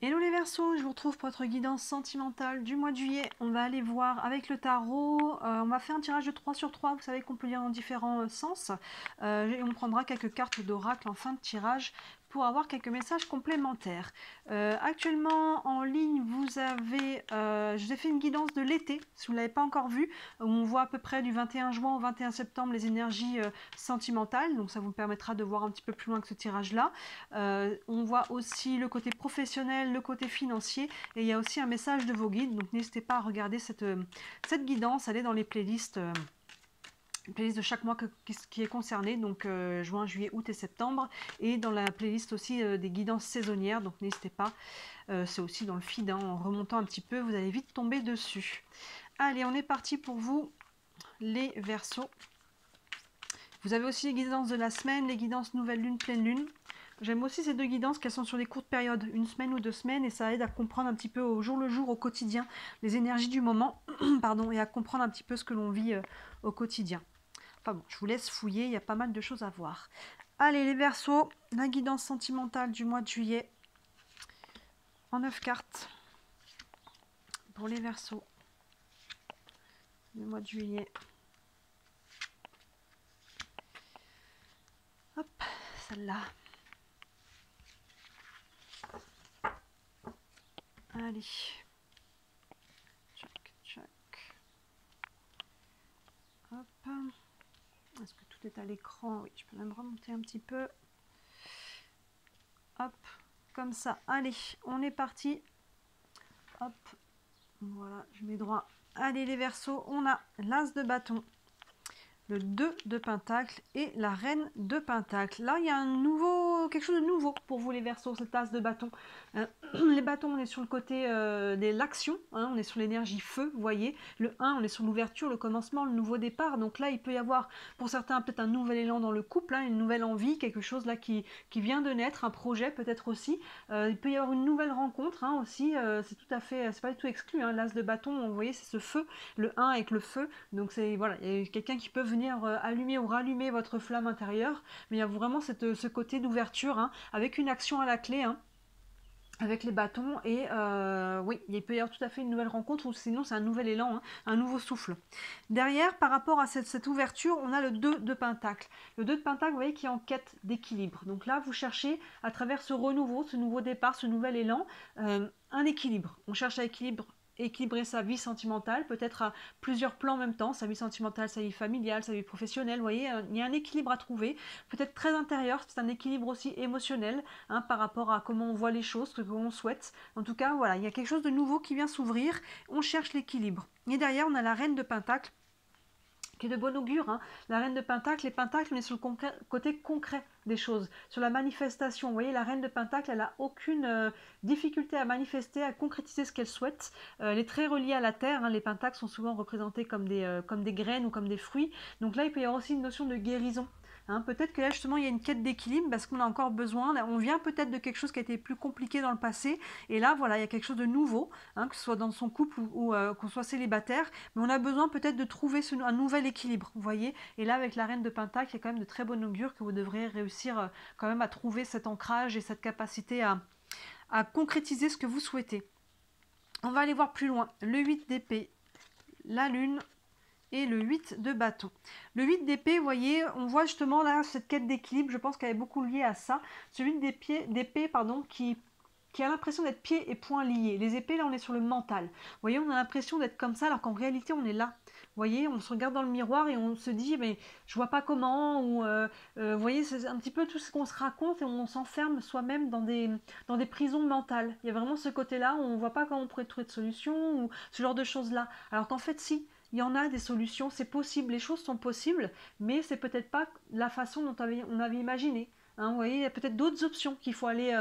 Hello les Verseaux, je vous retrouve pour votre guidance sentimentale du mois de juillet. On va aller voir avec le tarot. On va faire un tirage de 3 sur 3. Vous savez qu'on peut lire dans différents sens. Et on prendra quelques cartes d'oracle en fin de tirage pour avoir quelques messages complémentaires. Actuellement en ligne, je vous ai fait une guidance de l'été, si vous ne l'avez pas encore vu, où on voit à peu près du 21 juin au 21 septembre les énergies sentimentales. Donc ça vous permettra de voir un petit peu plus loin que ce tirage-là. On voit aussi le côté professionnel, le côté financier, et il y a aussi un message de vos guides, donc n'hésitez pas à regarder cette guidance, elle est dans les playlists, playlist de chaque mois qui est concerné, donc juin, juillet, août et septembre, et dans la playlist aussi des guidances saisonnières, donc n'hésitez pas, c'est aussi dans le feed, hein, en remontant un petit peu, vous allez vite tomber dessus. Allez, on est parti pour vous, les Verseaux. Vous avez aussi les guidances de la semaine, les guidances nouvelle lune, pleine lune. J'aime aussi ces deux guidances qu'elles sont sur des courtes périodes, une semaine ou 2 semaines, et ça aide à comprendre un petit peu au jour le jour, au quotidien, les énergies du moment, pardon, et à comprendre un petit peu ce que l'on vit au quotidien. Enfin bon, je vous laisse fouiller, il y a pas mal de choses à voir. Allez les Verseaux, la guidance sentimentale du mois de juillet, en 9 cartes, pour les Verseaux, le mois de juillet. Hop, celle-là. Allez. Tchac, tchac. Hop. Est-ce que tout est à l'écran? Oui, je peux même remonter un petit peu. Hop, comme ça. Allez, on est parti. Hop, voilà, je mets droit. Allez les Verseaux, on a l'As de bâton, le 2 de pentacle et la reine de pentacle. Là, il y a quelque chose de nouveau pour vous les Verseaux, cette as de bâton. Les bâtons, on est sur le côté de l'action, hein, on est sur l'énergie feu, vous voyez. Le 1, on est sur l'ouverture, le commencement, le nouveau départ. Donc là, il peut y avoir, pour certains, peut-être un nouvel élan dans le couple, hein, une nouvelle envie, quelque chose là qui vient de naître, un projet peut-être aussi. Il peut y avoir une nouvelle rencontre, hein, aussi, c'est tout à fait, c'est pas du tout exclu. Hein, l'as de bâton, vous voyez, c'est ce feu, le 1 avec le feu. Donc c'est, voilà, il y a quelqu'un qui peut venir allumer ou rallumer votre flamme intérieure. Mais il y a vraiment ce côté d'ouverture, hein, avec une action à la clé, hein, avec les bâtons, et oui, il peut y avoir tout à fait une nouvelle rencontre, ou sinon c'est un nouvel élan, hein, un nouveau souffle. Derrière, par rapport à cette ouverture, on a le 2 de pentacle. Le 2 de pentacle, vous voyez, qui est en quête d'équilibre. Donc là, vous cherchez, à travers ce renouveau, ce nouveau départ, ce nouvel élan, un équilibre. On cherche à équilibrer sa vie sentimentale, peut-être à plusieurs plans en même temps, sa vie sentimentale, sa vie familiale, sa vie professionnelle, vous voyez, il y a un équilibre à trouver, peut-être très intérieur, c'est un équilibre aussi émotionnel, hein, par rapport à comment on voit les choses, ce qu'on souhaite. En tout cas, voilà, il y a quelque chose de nouveau qui vient s'ouvrir, on cherche l'équilibre. Et derrière, on a la reine de pentacle, qui est de bon augure, hein. La reine de pentacle, les pentacles, on est sur le côté concret des choses, sur la manifestation. Vous voyez, la reine de pentacle, elle n'a aucune difficulté à manifester, à concrétiser ce qu'elle souhaite. Elle est très reliée à la terre, hein. Les pentacles sont souvent représentés comme des graines ou comme des fruits. Donc là, il peut y avoir aussi une notion de guérison. Hein, peut-être que là justement il y a une quête d'équilibre parce qu'on a encore besoin, là, on vient peut-être de quelque chose qui a été plus compliqué dans le passé, et là voilà, il y a quelque chose de nouveau, hein, que ce soit dans son couple ou qu'on soit célibataire, mais on a besoin peut-être de trouver un nouvel équilibre, vous voyez. Et là avec la reine de pentacle, il y a quand même de très bon augure que vous devrez réussir quand même à trouver cet ancrage et cette capacité à concrétiser ce que vous souhaitez. On va aller voir plus loin, le 8 d'épée, la lune, et le 8 de bâton. Le 8 d'épée, vous voyez, on voit justement là cette quête d'équilibre, je pense qu'elle est beaucoup liée à ça. Ce 8 d'épée, pardon, qui a l'impression d'être pieds et poings liés. Les épées, là, on est sur le mental. Vous voyez, on a l'impression d'être comme ça, alors qu'en réalité, on est là. Vous voyez, on se regarde dans le miroir et on se dit, mais je vois pas comment, ou vous voyez, c'est un petit peu tout ce qu'on se raconte, et on s'enferme soi-même dans des prisons mentales. Il y a vraiment ce côté-là où on voit pas comment on pourrait trouver de solution, ou ce genre de choses-là. Alors qu'en fait, si, il y en a des solutions, c'est possible, les choses sont possibles, mais c'est peut-être pas la façon dont on avait imaginé. Hein, vous voyez, il y a peut-être d'autres options qu'il faut aller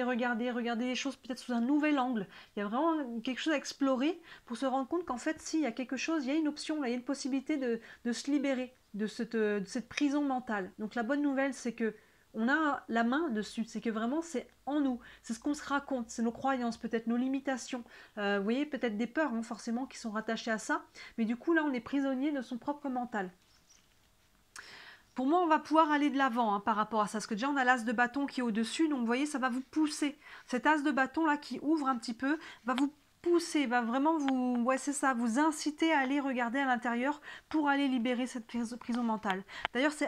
regarder les choses peut-être sous un nouvel angle. Il y a vraiment quelque chose à explorer pour se rendre compte qu'en fait, si, il y a quelque chose, il y a une option, il y a une possibilité de se libérer de cette prison mentale. Donc la bonne nouvelle, c'est que on a la main dessus, c'est que vraiment c'est en nous, c'est ce qu'on se raconte, c'est nos croyances, peut-être nos limitations, vous voyez, peut-être des peurs, hein, forcément, qui sont rattachées à ça, mais du coup là on est prisonnier de son propre mental. pour moi, on va pouvoir aller de l'avant hein, par rapport à ça. Parce que déjà, on a l'as de bâton qui est au-dessus. Donc, vous voyez, ça va vous pousser. Cet as de bâton là qui ouvre un petit peu va vous pousser, va vraiment vous, ouais, c'est ça, vous inciter à aller regarder à l'intérieur pour aller libérer cette prison mentale. D'ailleurs, c'est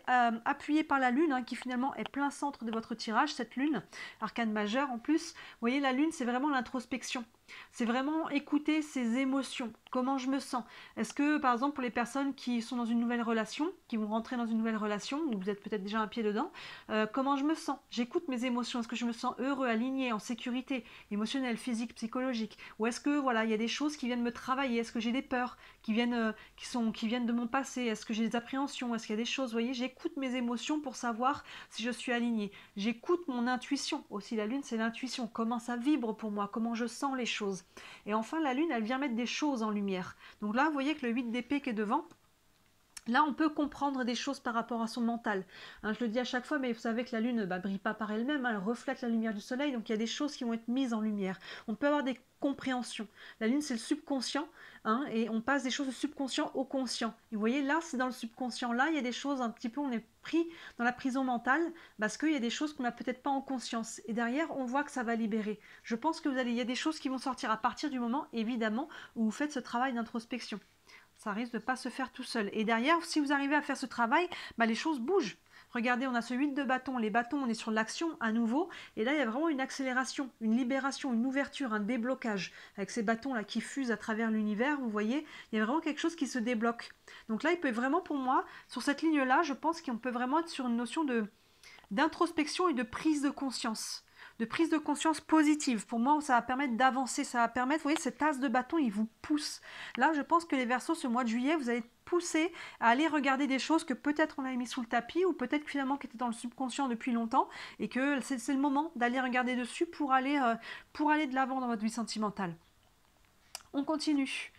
appuyé par la lune hein, qui finalement est plein centre de votre tirage, cette lune, arcane majeure en plus. Vous voyez, la lune, c'est vraiment l'introspection. C'est vraiment écouter ses émotions, comment je me sens. Est-ce que, par exemple, pour les personnes qui sont dans une nouvelle relation, qui vont rentrer dans une nouvelle relation, ou vous êtes peut-être déjà un pied dedans, comment je me sens? J'écoute mes émotions. Est-ce que je me sens heureux, aligné, en sécurité, émotionnelle, physique, psychologique? Ou est-ce que, voilà, il y a des choses qui viennent me travailler? Est-ce que j'ai des peurs qui viennent de mon passé? Est-ce que j'ai des appréhensions? Est-ce qu'il y a des choses? Vous voyez, j'écoute mes émotions pour savoir si je suis alignée. J'écoute mon intuition. Aussi, la lune, c'est l'intuition. Comment ça vibre pour moi? Comment je sens les choses? Et enfin, la lune, elle vient mettre des choses en lumière. Donc là, vous voyez que le 8 d'épée qui est devant, là, on peut comprendre des choses par rapport à son mental. Hein, je le dis à chaque fois, mais vous savez que la lune ne brille pas par elle-même, hein, elle reflète la lumière du soleil, donc il y a des choses qui vont être mises en lumière. On peut avoir des compréhensions. La lune, c'est le subconscient, hein, et on passe des choses du subconscient au conscient. Et vous voyez, là, c'est dans le subconscient. Là, il y a des choses un petit peu, on est pris dans la prison mentale, parce qu'il y a des choses qu'on n'a peut-être pas en conscience. Et derrière, on voit que ça va libérer. Je pense que il y a des choses qui vont sortir à partir du moment, évidemment, où vous faites ce travail d'introspection. Ça risque de ne pas se faire tout seul. Et derrière, si vous arrivez à faire ce travail, les choses bougent. Regardez, on a ce 8 de bâton. Les bâtons, on est sur l'action à nouveau. Et là, il y a vraiment une accélération, une libération, une ouverture, un déblocage. Avec ces bâtons-là qui fusent à travers l'univers, vous voyez, il y a vraiment quelque chose qui se débloque. Donc là, il peut vraiment, pour moi, sur cette ligne-là, je pense qu'on peut vraiment être sur une notion d'introspection et de prise de conscience. De prise de conscience positive. Pour moi, ça va permettre d'avancer, ça va permettre, vous voyez, cet as de bâton, il vous pousse. Là, je pense que les Verseaux, ce mois de juillet, vous allez être poussés à aller regarder des choses que peut-être on avait mis sous le tapis ou peut-être finalement qui étaient dans le subconscient depuis longtemps et que c'est le moment d'aller regarder dessus pour aller de l'avant dans votre vie sentimentale. On continue.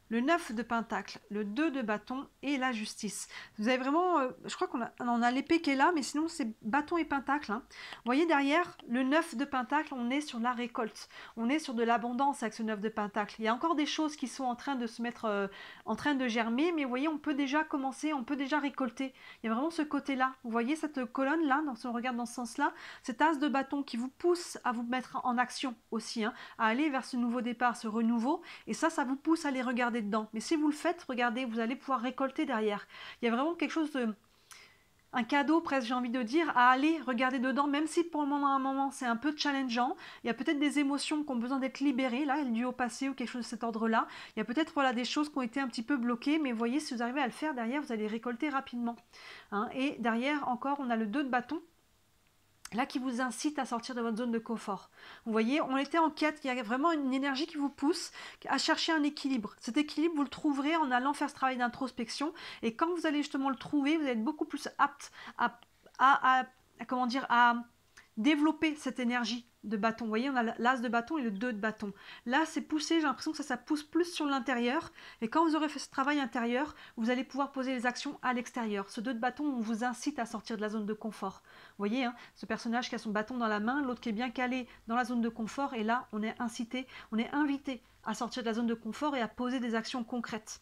Le 9 de pentacle, le 2 de bâton et la justice. Vous avez vraiment, je crois qu'on a l'épée qui est là, mais sinon c'est bâton et pentacle. Hein. Vous voyez derrière, le 9 de pentacle, on est sur la récolte. On est sur de l'abondance avec ce 9 de pentacle. Il y a encore des choses qui sont en train de se mettre, en train de germer, mais vous voyez, on peut déjà commencer, on peut déjà récolter. Il y a vraiment ce côté-là. Vous voyez cette colonne-là, si on regarde dans ce sens-là, cet as de bâton qui vous pousse à vous mettre en action aussi, hein, à aller vers ce nouveau départ, ce renouveau. Et ça vous pousse à les regarder dedans. Mais si vous le faites, regardez, vous allez pouvoir récolter derrière. Il y a vraiment quelque chose de... un cadeau presque, j'ai envie de dire, à aller regarder dedans, même si pour le moment, à un moment, c'est un peu challengeant. Il y a peut-être des émotions qui ont besoin d'être libérées, là, dues au passé ou quelque chose de cet ordre-là. Il y a peut-être voilà, des choses qui ont été un petit peu bloquées, mais vous voyez, si vous arrivez à le faire derrière, vous allez récolter rapidement. Hein. Et derrière, encore, on a le 2 de bâton. Là, qui vous incite à sortir de votre zone de confort. Vous voyez, on était en quête, il y a vraiment une énergie qui vous pousse à chercher un équilibre. Cet équilibre, vous le trouverez en allant faire ce travail d'introspection. Et quand vous allez justement le trouver, vous allez être beaucoup plus apte à développer cette énergie de bâton. Vous voyez, on a l'as de bâton et le 2 de bâton. Là, c'est poussé, j'ai l'impression que ça pousse plus sur l'intérieur. Et quand vous aurez fait ce travail intérieur, vous allez pouvoir poser les actions à l'extérieur. Ce 2 de bâton, on vous incite à sortir de la zone de confort. Vous voyez, hein, ce personnage qui a son bâton dans la main, l'autre qui est bien calé dans la zone de confort. Et là, on est incité, on est invité à sortir de la zone de confort et à poser des actions concrètes.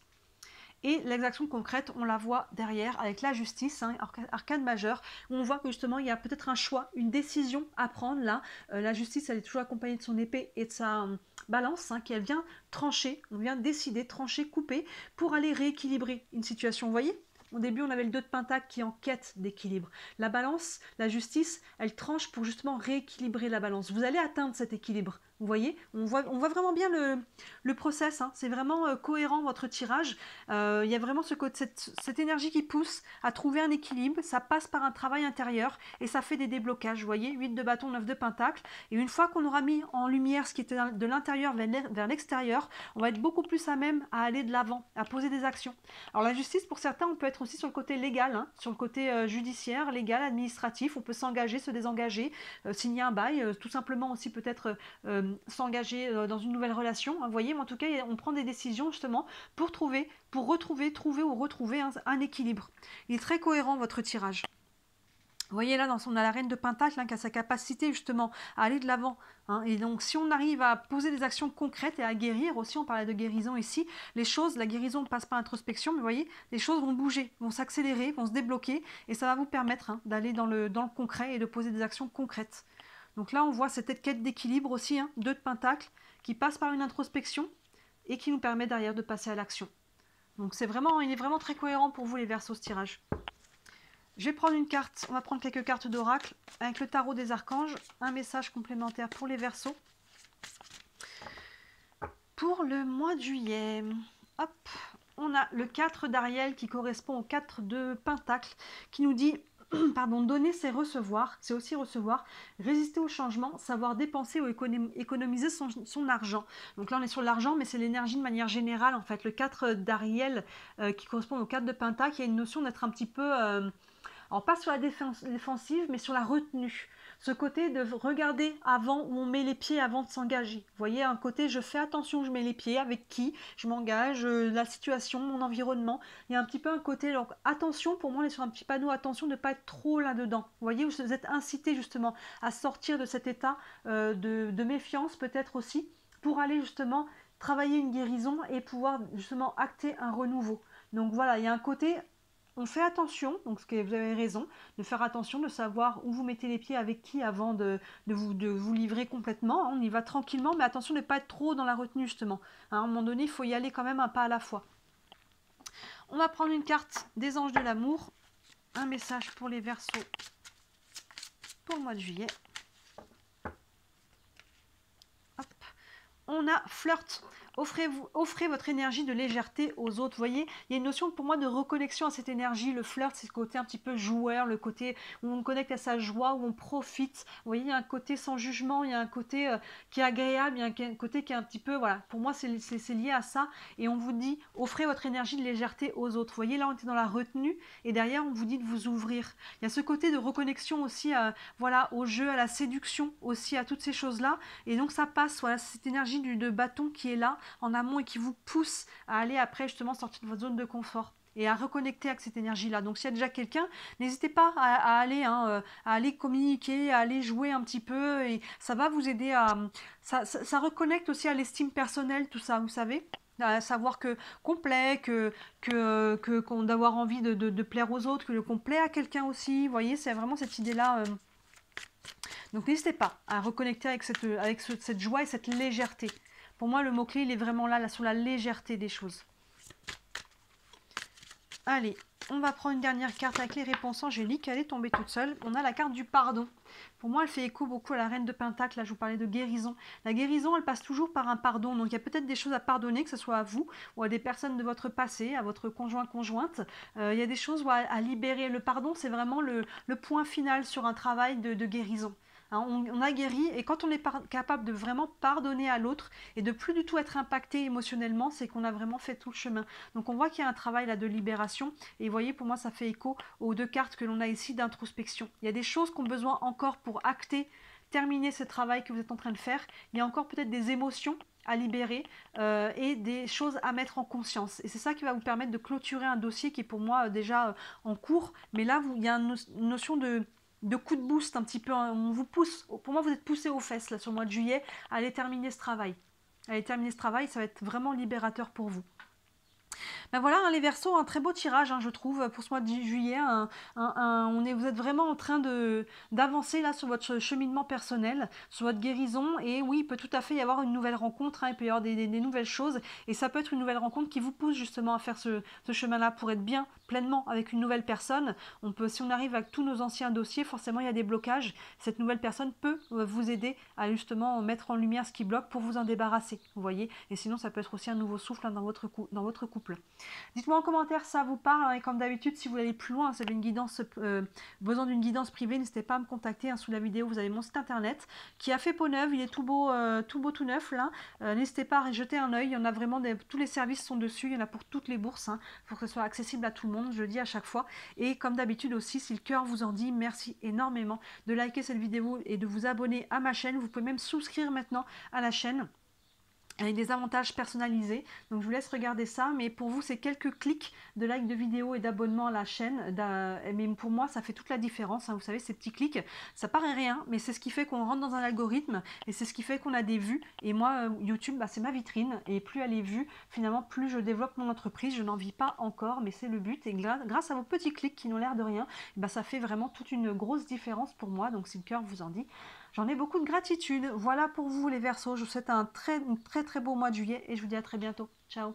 Et l'exaction concrète, on la voit derrière avec la justice, hein, arcane majeure, où on voit que justement il y a peut-être un choix, une décision à prendre là. La justice, elle est toujours accompagnée de son épée et de sa balance, hein, qui vient trancher, on vient décider, trancher, couper, pour aller rééquilibrer une situation. Vous voyez ? Au début, on avait le 2 de pentacle qui est en quête d'équilibre. La balance, la justice, elle tranche pour justement rééquilibrer la balance. Vous allez atteindre cet équilibre. Vous voyez, on voit vraiment bien le process, hein. C'est vraiment cohérent votre tirage. Il y a vraiment cette énergie qui pousse à trouver un équilibre. Ça passe par un travail intérieur et ça fait des déblocages. Vous voyez, 8 de bâton, 9 de pentacle. Et une fois qu'on aura mis en lumière ce qui était de l'intérieur vers l'extérieur, on va être beaucoup plus à même à aller de l'avant, à poser des actions. Alors la justice, pour certains, on peut être aussi sur le côté légal, hein, sur le côté judiciaire, légal, administratif. On peut s'engager, se désengager, signer un bail, tout simplement aussi peut-être... s'engager dans une nouvelle relation, hein, vous voyez, mais en tout cas, on prend des décisions justement pour retrouver un équilibre. Il est très cohérent votre tirage. Vous voyez là, on a la reine de Pentacle qui a sa capacité justement à aller de l'avant. Et donc si on arrive à poser des actions concrètes et à guérir, aussi on parlait de guérison ici, les choses, la guérison passe par introspection, mais vous voyez, les choses vont bouger, vont s'accélérer, vont se débloquer, et ça va vous permettre d'aller dans le concret et de poser des actions concrètes. Donc là on voit cette quête d'équilibre aussi, 2 de Pentacle, qui passe par une introspection et qui nous permet derrière de passer à l'action. Donc il est vraiment très cohérent pour vous les Verseaux ce tirage. Je vais prendre une carte, on va prendre quelques cartes d'oracle avec le tarot des archanges, un message complémentaire pour les Verseaux. Pour le mois de juillet, hop, on a le 4 d'Ariel qui correspond au 4 de Pentacle qui nous dit, pardon, donner c'est recevoir, c'est aussi recevoir, résister au changement, savoir dépenser ou économiser son argent. Donc là on est sur l'argent, mais c'est l'énergie de manière générale en fait. Le 4 d'Ariel qui correspond au 4 de Pentacle, il y a une notion d'être un petit peu... alors pas sur la défensive, mais sur la retenue. Ce côté de regarder avant où on met les pieds avant de s'engager. Vous voyez, un côté je fais attention où je mets les pieds, avec qui je m'engage, la situation, mon environnement. Il y a un petit peu un côté, donc attention, pour moi on est sur un petit panneau, attention de ne pas être trop là-dedans. Vous voyez, vous êtes incité justement à sortir de cet état de méfiance peut-être aussi, pour aller justement travailler une guérison et pouvoir justement acter un renouveau. Donc voilà, il y a un côté... On fait attention, donc vous avez raison, de faire attention, de savoir où vous mettez les pieds avec qui avant de vous livrer complètement. On y va tranquillement, mais attention de ne pas être trop dans la retenue justement. À un moment donné, il faut y aller quand même un pas à la fois. On va prendre une carte des anges de l'amour, un message pour les Verseaux pour le mois de juillet. Hop. On a flirt. Offrez votre énergie de légèreté aux autres. Vous voyez, il y a une notion pour moi de reconnexion à cette énergie. Le flirt, c'est ce côté un petit peu joueur, le côté où on connecte à sa joie, où on profite. Vous voyez, il y a un côté sans jugement, il y a un côté qui est agréable, il y a un côté qui est un petit peu, voilà, pour moi c'est lié à ça. Et on vous dit, offrez votre énergie de légèreté aux autres. Vous voyez, là on était dans la retenue et derrière on vous dit de vous ouvrir. Il y a ce côté de reconnexion aussi voilà, au jeu, à la séduction aussi, à toutes ces choses-là. Et donc ça passe, voilà, cette énergie de bâton qui est là en amont et qui vous pousse à aller après justement sortir de votre zone de confort et à reconnecter avec cette énergie-là. Donc s'il y a déjà quelqu'un, n'hésitez pas à aller communiquer, à aller jouer un petit peu, et ça va vous aider à... Ça reconnecte aussi à l'estime personnelle, tout ça, vous savez, à savoir qu'on plaît, d'avoir envie de plaire aux autres, qu'on plaît à quelqu'un aussi, vous voyez, c'est vraiment cette idée-là... Donc n'hésitez pas à reconnecter avec cette joie et cette légèreté. Pour moi, le mot-clé, il est vraiment là, sur la légèreté des choses. Allez, on va prendre une dernière carte avec les réponses angéliques. Elle est tombée toute seule. On a la carte du pardon. Pour moi, elle fait écho beaucoup à la reine de Pentacle. Là, je vous parlais de guérison. La guérison, elle passe toujours par un pardon. Donc, il y a peut-être des choses à pardonner, que ce soit à vous ou à des personnes de votre passé, à votre conjoint-conjointe. Il y a des choses à libérer. Le pardon, c'est vraiment le point final sur un travail de guérison. On a guéri, et quand on est capable de vraiment pardonner à l'autre et de plus du tout être impacté émotionnellement, c'est qu'on a vraiment fait tout le chemin. Donc on voit qu'il y a un travail là de libération, et vous voyez, pour moi ça fait écho aux 2 cartes que l'on a ici d'introspection. Il y a des choses qu'on a besoin encore pour acter, terminer ce travail que vous êtes en train de faire. Il y a encore peut-être des émotions à libérer et des choses à mettre en conscience. Et c'est ça qui va vous permettre de clôturer un dossier qui est pour moi déjà en cours. Mais là, il y a une notion de coup de boost un petit peu, on vous pousse, pour moi vous êtes poussé aux fesses là sur le mois de juillet à aller terminer ce travail. Allez terminer ce travail, ça va être vraiment libérateur pour vous. Ben voilà, les Verseaux, un très beau tirage, je trouve, pour ce mois de juillet. Vous êtes vraiment en train d'avancer là sur votre cheminement personnel, sur votre guérison. Et oui, il peut tout à fait y avoir une nouvelle rencontre, il peut y avoir des nouvelles choses. Et ça peut être une nouvelle rencontre qui vous pousse justement à faire ce chemin-là pour être bien pleinement avec une nouvelle personne. Si on arrive avec tous nos anciens dossiers, forcément il y a des blocages. Cette nouvelle personne peut vous aider à justement mettre en lumière ce qui bloque pour vous en débarrasser. Vous voyez. Et sinon, ça peut être aussi un nouveau souffle dans votre couple. Dites-moi en commentaire, ça vous parle, et comme d'habitude, si vous voulez aller plus loin, si vous avez besoin d'une guidance privée, n'hésitez pas à me contacter. Sous la vidéo, vous avez mon site internet qui a fait peau neuve, il est tout beau, tout neuf là. N'hésitez pas à jeter un œil, il y en a vraiment, tous les services sont dessus, il y en a pour toutes les bourses, pour que ce soit accessible à tout le monde, je le dis à chaque fois. Et comme d'habitude aussi, si le cœur vous en dit, merci énormément de liker cette vidéo et de vous abonner à ma chaîne. Vous pouvez même souscrire maintenant à la chaîne. avec des avantages personnalisés. Donc je vous laisse regarder ça, mais pour vous c'est quelques clics de like de vidéo et d'abonnement à la chaîne, mais pour moi ça fait toute la différence, hein. Vous savez, ces petits clics, ça paraît rien, mais c'est ce qui fait qu'on rentre dans un algorithme et c'est ce qui fait qu'on a des vues. Et moi YouTube, bah, c'est ma vitrine, et plus elle est vue, finalement plus je développe mon entreprise. Je n'en vis pas encore, mais c'est le but, et grâce à vos petits clics qui n'ont l'air de rien, bah, ça fait vraiment toute une grosse différence pour moi. Donc si le cœur vous en dit, j'en ai beaucoup de gratitude. Voilà pour vous les Verseaux. Je vous souhaite un très très beau mois de juillet et je vous dis à très bientôt. Ciao.